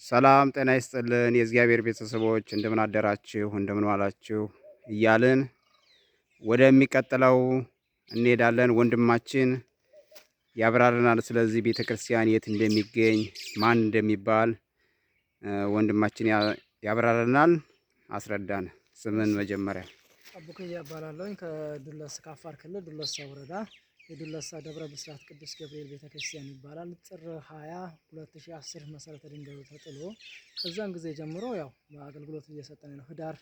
ሰላም ጤና ይስጥልን የእግዚአብሔር ቤተሰቦች እንደምን አደራችሁ እንደምን ዋላችሁ እያልን ወደሚቀጥለው እንሄዳለን። ወንድማችን ያብራራናል። ስለዚህ ቤተክርስቲያን የት እንደሚገኝ ማን እንደሚባል ወንድማችን ያብራራናል። አስረዳን። ስምን መጀመሪያ? አቡክያ እባላለሁኝ ከዱለስ ከአፋር ክልል ዱለሳ ወረዳ የዱለሳ ደብረ ብስራት ቅዱስ ገብርኤል ቤተክርስቲያን ይባላል። ጥር 20 2010 መሰረተ ድንጋዩ ተጥሎ ከዛን ጊዜ ጀምሮ ያው በአገልግሎት እየሰጠን ነው። ህዳር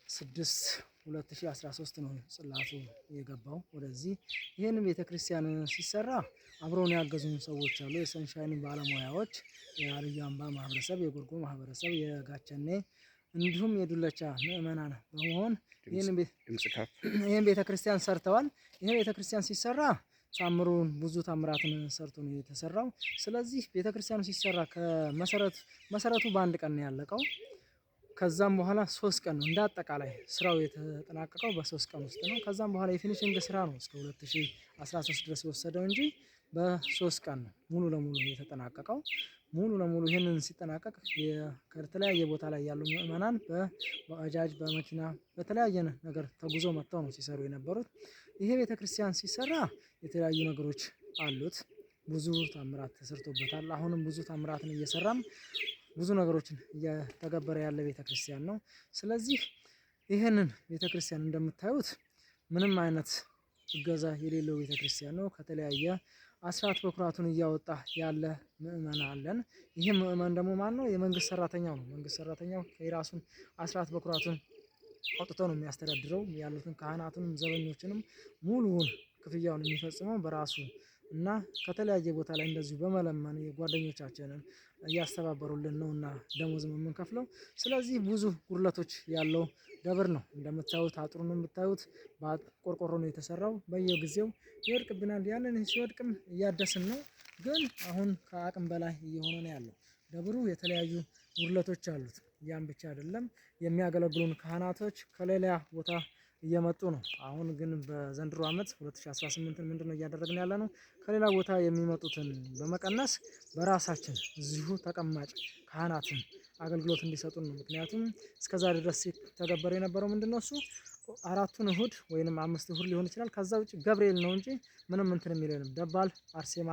6 2013 ነው ጽላቱ የገባው ወደዚህ። ይሄንን ቤተክርስቲያን ሲሰራ አብረውን ያገዙን ሰዎች አሉ። የሰንሻይን ባለሙያዎች፣ የአልዩ አምባ ማህበረሰብ፣ የጎርጎ ማህበረሰብ፣ የጋቸኔ እንዲሁም የዱለቻ ምእመናን በመሆን ይህን ቤተክርስቲያን ሰርተዋል። ይሄ ቤተክርስቲያን ሲሰራ ታምሩን ብዙ ታምራትን ሰርቶ ነው የተሰራው። ስለዚህ ቤተክርስቲያኑ ሲሰራ መሰረቱ በአንድ ቀን ነው ያለቀው። ከዛም በኋላ 3 ቀን ነው እንዳጠቃላይ ስራው የተጠናቀቀው በ3 ቀን ውስጥ ነው። ከዛም በኋላ የፊኒሺንግ ስራ ነው እስከ 2013 ድረስ የወሰደው እንጂ በ3 ቀን ነው ሙሉ ለሙሉ የተጠናቀቀው። ሙሉ ለሙሉ ይሄንን ሲጠናቀቅ ከተለያየ ቦታ ላይ ያሉ ምእመናን በባጃጅ በመኪና በተለያየ ነገር ተጉዞ መጥተው ነው ሲሰሩ የነበሩት። ይሄ ቤተክርስቲያን ሲሰራ የተለያዩ ነገሮች አሉት። ብዙ ታምራት ተሰርቶበታል። አሁንም ብዙ ታምራትን እየሰራም ብዙ ነገሮችን እየተገበረ ያለ ቤተክርስቲያን ነው። ስለዚህ ይሄንን ቤተክርስቲያን እንደምታዩት ምንም አይነት እገዛ የሌለው ቤተክርስቲያን ነው። ከተለያየ አስራት በኩራቱን እያወጣ ያለ ምእመን አለን። ይሄ ምእመን ደግሞ ማን ነው? የመንግስት ሰራተኛው ነው። መንግስት ሰራተኛው የራሱን አስራት በኩራቱን አውጥቶ ነው የሚያስተዳድረው። ያሉትን ካህናቱንም ዘበኞችንም ሙሉውን ክፍያውን የሚፈጽመው በራሱ እና ከተለያየ ቦታ ላይ እንደዚሁ በመለመን የጓደኞቻችንን እያስተባበሩልን ነውና ደሞዝ የምንከፍለው። ስለዚህ ብዙ ጉድለቶች ያለው ደብር ነው። እንደምታዩት አጥሩን የምታዩት በቆርቆሮ ነው የተሰራው። በየጊዜው ይወድቅብናል። ያንን ሲወድቅም እያደስን ነው። ግን አሁን ከአቅም በላይ እየሆነ ነው ያለው። ደብሩ የተለያዩ ጉድለቶች አሉት። ያን ብቻ አይደለም፣ የሚያገለግሉን ካህናቶች ከሌላ ቦታ እየመጡ ነው። አሁን ግን በዘንድሮ ዓመት 2018 ምንድነው እያደረግን ያለ ነው? ከሌላ ቦታ የሚመጡትን በመቀነስ በራሳችን እዚሁ ተቀማጭ ካህናትን አገልግሎት እንዲሰጡን ነው። ምክንያቱም እስከዛሬ ድረስ ተገበረ የነበረው ምንድነው እሱ 4ቱን እሁድ ወይንም 5 እሁድ ሊሆን ይችላል። ከዛ ውጭ ገብርኤል ነው እንጂ ምንም እንትን የሚለንም ደባል አርሴማ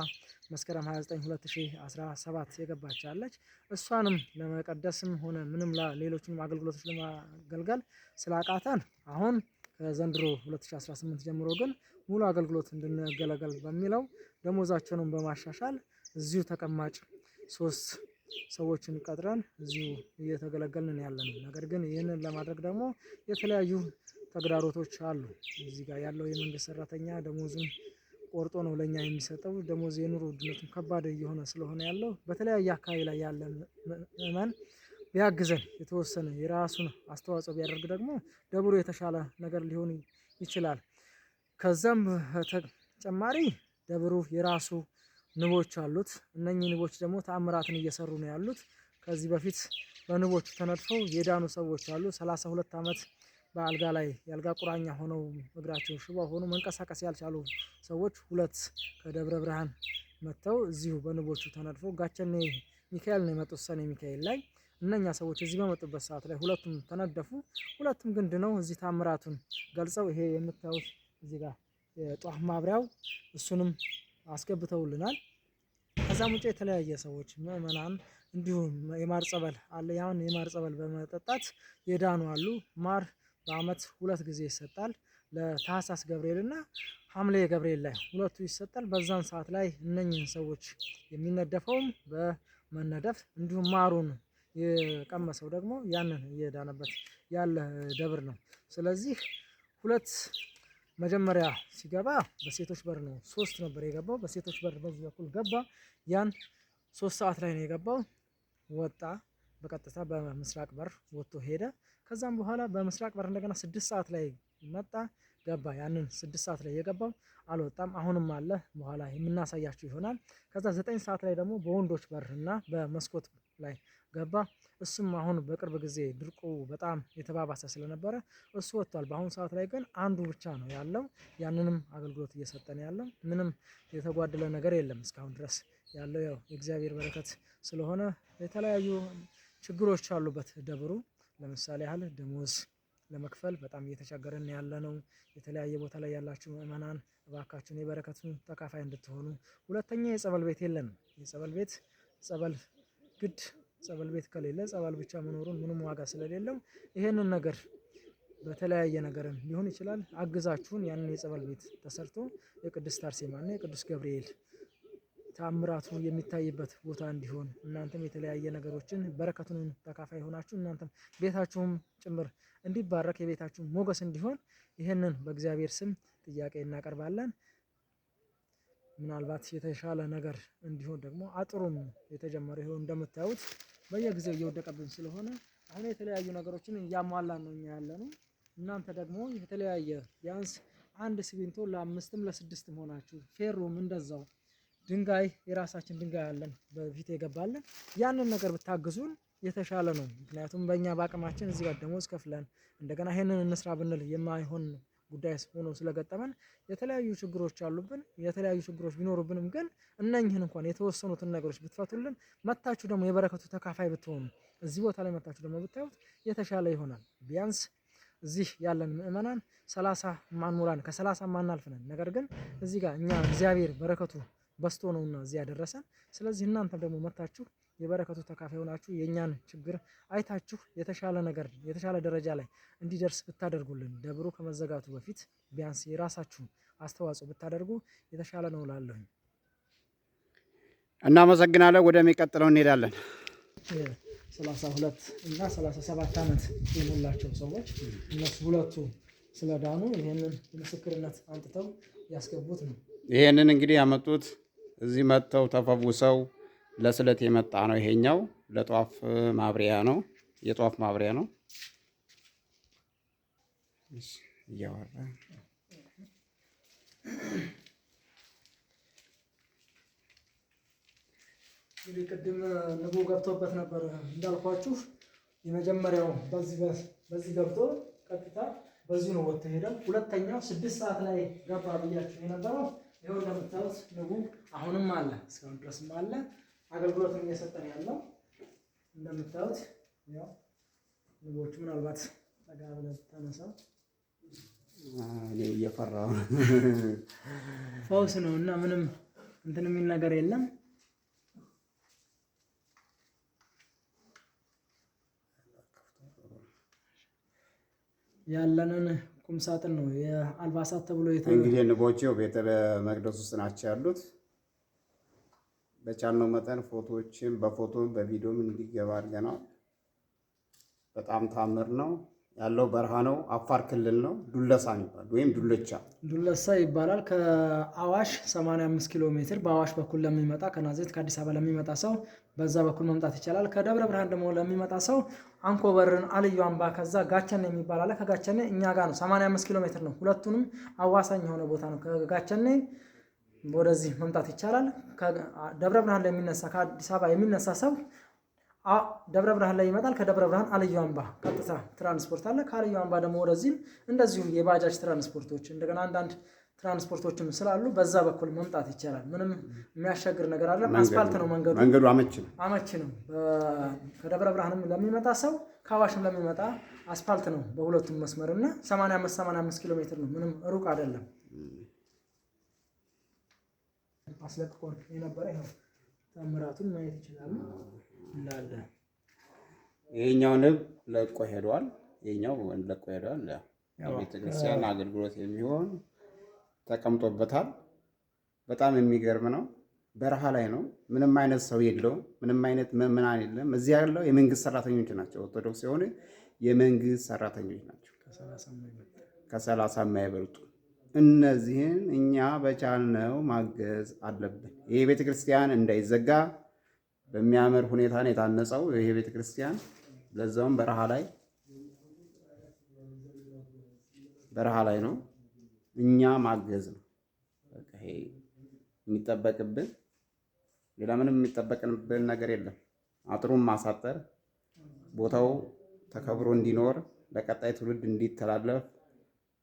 መስከረም 29 2017 የገባች አለች። እሷንም ለመቀደስም ሆነ ምንም ሌሎችንም አገልግሎቶች ለማገልገል ስላቃተን አሁን ከዘንድሮ 2018 ጀምሮ ግን ሙሉ አገልግሎት እንድንገለገል በሚለው ደሞዛቸውን በማሻሻል እዚሁ ተቀማጭ 3 ሰዎችን ቀጥረን እዚሁ እየተገለገልን ያለነው። ነገር ግን ይህንን ለማድረግ ደግሞ የተለያዩ ተግዳሮቶች አሉ። እዚህ ጋር ያለው የመንግስት ሰራተኛ ደሞዙን ቆርጦ ነው ለኛ የሚሰጠው። ደሞዝ የኑሮ ውድነቱን ከባድ እየሆነ ስለሆነ ያለው በተለያየ አካባቢ ላይ ያለ ምእመን ቢያግዘን የተወሰነ የራሱን አስተዋጽኦ ቢያደርግ ደግሞ ደብሩ የተሻለ ነገር ሊሆን ይችላል። ከዛም ተጨማሪ ደብሩ የራሱ ንቦች አሉት። እነኚህ ንቦች ደግሞ ተአምራትን እየሰሩ ነው ያሉት። ከዚህ በፊት በንቦቹ ተነድፈው የዳኑ ሰዎች አሉ። 32 ዓመት በአልጋ ላይ የአልጋ ቁራኛ ሆነው እግራቸው ሽባ ሆኖ መንቀሳቀስ ያልቻሉ ሰዎች 2 ከደብረ ብርሃን መጥተው እዚሁ በንቦቹ ተነድፈው ጋቸኔ ሚካኤል ነው የመጡት። ሰኔ ሚካኤል ላይ እነኛ ሰዎች እዚህ በመጡበት ሰዓት ላይ 2ቱም ተነደፉ። 2ቱም ግን ድነው እዚህ ታምራቱን ገልጸው ይሄ የምታዩት እዚህ ጋር የጧፍ ማብሪያው እሱንም አስገብተውልናል። ከዛም ውጭ የተለያየ ሰዎች ምእመናን እንዲሁም የማር ጸበል አለ። ያን የማር ጸበል በመጠጣት የዳኑ አሉ። ማር በአመት 2 ጊዜ ይሰጣል። ለታህሳስ ገብርኤል እና ሐምሌ ገብርኤል ላይ 2ቱ ይሰጣል። በዛን ሰዓት ላይ እነኚህን ሰዎች የሚነደፈውም በመነደፍ እንዲሁም ማሩን የቀመሰው ደግሞ ያንን እየዳነበት ያለ ደብር ነው። ስለዚህ 2 መጀመሪያ ሲገባ በሴቶች በር ነው 3 ነበር የገባው። በሴቶች በር በዚህ በኩል ገባ። ያን 3 ሰዓት ላይ ነው የገባው። ወጣ በቀጥታ በምስራቅ በር ወጥቶ ሄደ። ከዛም በኋላ በምስራቅ በር እንደገና 6 ሰዓት ላይ መጣ ገባ። ያንን 6 ሰዓት ላይ የገባው አልወጣም። አሁንም አለ፣ በኋላ የምናሳያችሁ ይሆናል። ከዛ 9 ሰዓት ላይ ደግሞ በወንዶች በር እና በመስኮት ላይ ገባ። እሱም አሁን በቅርብ ጊዜ ድርቁ በጣም የተባባሰ ስለነበረ እሱ ወጥቷል። በአሁኑ ሰዓት ላይ ግን አንዱ ብቻ ነው ያለው። ያንንም አገልግሎት እየሰጠን ያለው ምንም የተጓደለ ነገር የለም እስካሁን ድረስ። ያለው ያው የእግዚአብሔር በረከት ስለሆነ የተለያዩ ችግሮች አሉበት ደብሩ። ለምሳሌ ያህል ደሞዝ ለመክፈል በጣም እየተቸገረን ያለ ነው። የተለያየ ቦታ ላይ ያላችሁ ምእመናን እባካችሁን የበረከቱን ተካፋይ እንድትሆኑ። ሁለተኛ የጸበል ቤት የለንም። የጸበል ቤት ግድ ጸበል ቤት ከሌለ ጸበል ብቻ መኖሩን ምንም ዋጋ ስለሌለው ይሄንን ነገር በተለያየ ነገርም ሊሆን ይችላል አግዛችሁን ያንን የጸበል ቤት ተሰርቶ የቅድስት አርሴማና የቅዱስ ገብርኤል ተአምራቱ የሚታይበት ቦታ እንዲሆን እናንተም የተለያየ ነገሮችን በረከቱን ተካፋይ ሆናችሁ እናንተም ቤታችሁም ጭምር እንዲባረክ የቤታችሁ ሞገስ እንዲሆን ይህንን በእግዚአብሔር ስም ጥያቄ እናቀርባለን። ምናልባት የተሻለ ነገር እንዲሆን ደግሞ አጥሩም የተጀመረ ይኸው እንደምታዩት በየጊዜው እየወደቀብን ስለሆነ አሁን የተለያዩ ነገሮችን እያሟላን ነው እኛ ያለነው። እናንተ ደግሞ የተለያየ ቢያንስ አንድ ሲሚንቶ ለ5ም ለ6ም ሆናችሁ ፌሮም እንደዛው ድንጋይ የራሳችን ድንጋይ አለን በፊት የገባለን ያንን ነገር ብታግዙን የተሻለ ነው። ምክንያቱም በእኛ በአቅማችን እዚህ ጋር ደሞዝ ከፍለን እንደገና ይሄንን እንስራ ብንል የማይሆን ጉዳይ ሆኖ ስለገጠመን የተለያዩ ችግሮች አሉብን። የተለያዩ ችግሮች ቢኖሩብንም ግን እነኝህን እንኳን የተወሰኑትን ነገሮች ብትፈቱልን መታችሁ ደግሞ የበረከቱ ተካፋይ ብትሆኑ እዚህ ቦታ ላይ መታችሁ ደግሞ ብታዩት የተሻለ ይሆናል። ቢያንስ እዚህ ያለን ምእመናን 30 ማንሞላን ከ30 ማናልፍ ነን። ነገር ግን እዚህ ጋር እኛ እግዚአብሔር በረከቱ በስቶ ነውና እዚህ ያደረሰን። ስለዚህ እናንተ ደግሞ መታችሁ የበረከቱ ተካፋይ ሆናችሁ የኛን ችግር አይታችሁ የተሻለ ነገር የተሻለ ደረጃ ላይ እንዲደርስ ብታደርጉልን ደብሩ ከመዘጋቱ በፊት ቢያንስ የራሳችሁን አስተዋጽኦ ብታደርጉ የተሻለ ነው እላለሁኝ። እናመሰግናለን። ወደሚቀጥለው እንሄዳለን። 32 እና 37 ዓመት የሞላቸው ሰዎች እነሱ ሁለቱ ስለዳኑ ይሄንን ምስክርነት አምጥተው ያስገቡት ነው። ይሄንን እንግዲህ ያመጡት እዚህ መጥተው ተፈውሰው ለስለት የመጣ ነው። ይሄኛው ለጧፍ ማብሪያ ነው፣ የጧፍ ማብሪያ ነው። እያወራ እንግዲህ ቅድም ንቡ ገብቶበት ነበር እንዳልኳችሁ። የመጀመሪያው በዚህ ገብቶ ቀጥታ በዚህ ነው ወጥቶ ሄደው። ሁለተኛው 6 ሰዓት ላይ ገባ ብያችሁ የነበረው ይኸው እንደምታዩት ንቡ አሁንም አለ፣ እስካሁን ድረስም አለ። አገልግሎትን እየሰጠን ያለው እንደምታዩት ያው ንቦቹ ምናልባት ጠጋ ብለን ተነሳው እኔ እየፈራሁ ፈውስ ነው እና ምንም እንትን የሚል ነገር የለም። ያለንን ቁምሳጥን ነው የአልባሳት ተብሎ እንግዲህ ንቦቹ ቤተ መቅደስ ውስጥ ናቸው ያሉት። በቻልነው መጠን ፎቶዎችን በፎቶም በቪዲዮም እንዲገባ አድርገናል። በጣም ታምር ነው ያለው። በረሃ ነው፣ አፋር ክልል ነው። ዱለሳ ይባላል ወይም ዱለሳ ይባላል። ከአዋሽ 85 ኪሎ ሜትር በአዋሽ በኩል ለሚመጣ ከናዝሬት ከአዲስ አበባ ለሚመጣ ሰው በዛ በኩል መምጣት ይቻላል። ከደብረ ብርሃን ደግሞ ለሚመጣ ሰው አንኮበርን፣ አልዩ አምባ ከዛ ጋቸኔ የሚባል አለ። ከጋቸኔ እኛ ጋር ነው 85 ኪሎ ሜትር ነው። ሁለቱንም አዋሳኝ የሆነ ቦታ ነው። ከጋቸኔ ወደዚህ መምጣት ይቻላል። ከደብረ ብርሃን ላይ የሚነሳ ከአዲስ አበባ የሚነሳ ሰው ደብረ ብርሃን ላይ ይመጣል። ከደብረ ብርሃን አልዩ አምባ ቀጥታ ትራንስፖርት አለ። ከአልዩ አምባ ደግሞ ወደዚህም እንደዚሁ የባጃጅ ትራንስፖርቶች እንደገና አንዳንድ ትራንስፖርቶችም ስላሉ በዛ በኩል መምጣት ይቻላል። ምንም የሚያሻግር ነገር አለ። አስፋልት ነው መንገዱ አመች ነው። ከደብረ ብርሃንም ለሚመጣ ሰው ከአዋሽም ለሚመጣ አስፋልት ነው በሁለቱም መስመር እና 85 ኪሎ ሜትር ነው። ምንም ሩቅ አይደለም። አስለቅቆን የነበረ ይሄው ተአምራቱን ማየት ይችላሉ እንዳለ። ይሄኛው ንብ ለቆ ሄዷል። ይሄኛው ለቆ ሄዷል። ቤተክርስቲያን አገልግሎት የሚሆን ተቀምጦበታል። በጣም የሚገርም ነው። በረሃ ላይ ነው። ምንም አይነት ሰው የለውም። ምንም አይነት ምዕመናን የለም። እዚህ ያለው የመንግስት ሰራተኞች ናቸው። ኦርቶዶክስ የሆነ የመንግስት ሰራተኞች ናቸው። ከ30 የማይበልጡ እነዚህን እኛ በቻልነው ማገዝ አለብን። ይሄ ቤተክርስቲያን እንዳይዘጋ በሚያምር ሁኔታ ነው የታነጸው። ይሄ ቤተክርስቲያን ለዛውም በረሃ ላይ ነው። እኛ ማገዝ ነው በቃ ይሄ የሚጠበቅብን። ሌላ ምንም የሚጠበቅብን ነገር የለም። አጥሩን ማሳጠር፣ ቦታው ተከብሮ እንዲኖር ለቀጣይ ትውልድ እንዲተላለፍ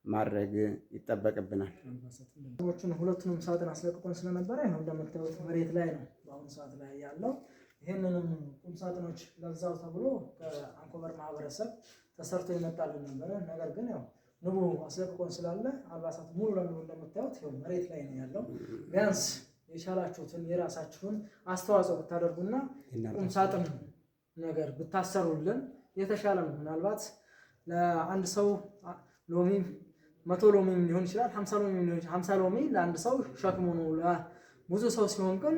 ማድረግ ይጠበቅብናል። ሁለቱንም ሳጥን አስለቅቆን ስለነበረ ይኸው እንደምታዩት መሬት ላይ ነው በአሁኑ ሰዓት ላይ ያለው። ይህንንም ቁም ሳጥኖች ለዛው ተብሎ ከአንኮበር ማህበረሰብ ተሰርቶ ይመጣልን ነበረ። ነገር ግን ያው ንቡ አስለቅቆን ስላለ አልባሳት ሙሉ ለሙሉ እንደምታዩት ይኸው መሬት ላይ ነው ያለው። ቢያንስ የቻላችሁትን የራሳችሁን አስተዋጽኦ ብታደርጉና ቁም ሳጥን ነገር ብታሰሩልን የተሻለ ነው። ምናልባት ለአንድ ሰው ሎሚ 100 ሎሚ ሊሆን ይችላል፣ 50 ሎሚ ሊሆን ይችላል። 50 ሎሚ ለአንድ ሰው ሸክሙ ነው። ለብዙ ሰው ሲሆን ግን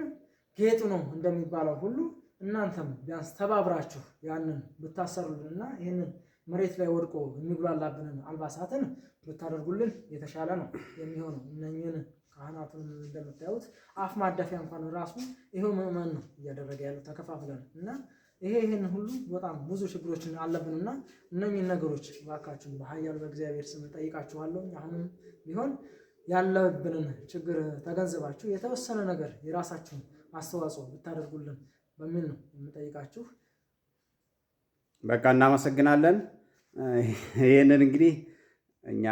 ጌጡ ነው እንደሚባለው ሁሉ እናንተም ቢያንስ ተባብራችሁ ያንን ብታሰሩልንና ይህንን መሬት ላይ ወድቆ የሚጉላላብንን አልባሳትን ብታደርጉልን የተሻለ ነው የሚሆነው። እነኝህን ካህናቱን እንደምታዩት አፍ ማደፊያ እንኳን ራሱ ይሄው ምዕመን ነው እያደረገ ያለው ተከፋፍለን እና ይሄን ሁሉ በጣም ብዙ ችግሮችን አለብንና እነኚህን ነገሮች እባካችሁን በኃያሉ በእግዚአብሔር ስም ጠይቃችኋለሁ። አሁንም ቢሆን ያለብንን ችግር ተገንዝባችሁ የተወሰነ ነገር የራሳችሁን አስተዋጽኦ ብታደርጉልን በሚል ነው የምጠይቃችሁ። በቃ እናመሰግናለን። ይህንን እንግዲህ እኛ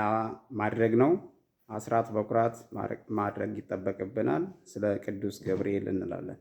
ማድረግ ነው፣ አስራት በኩራት ማድረግ ይጠበቅብናል። ስለ ቅዱስ ገብርኤል እንላለን።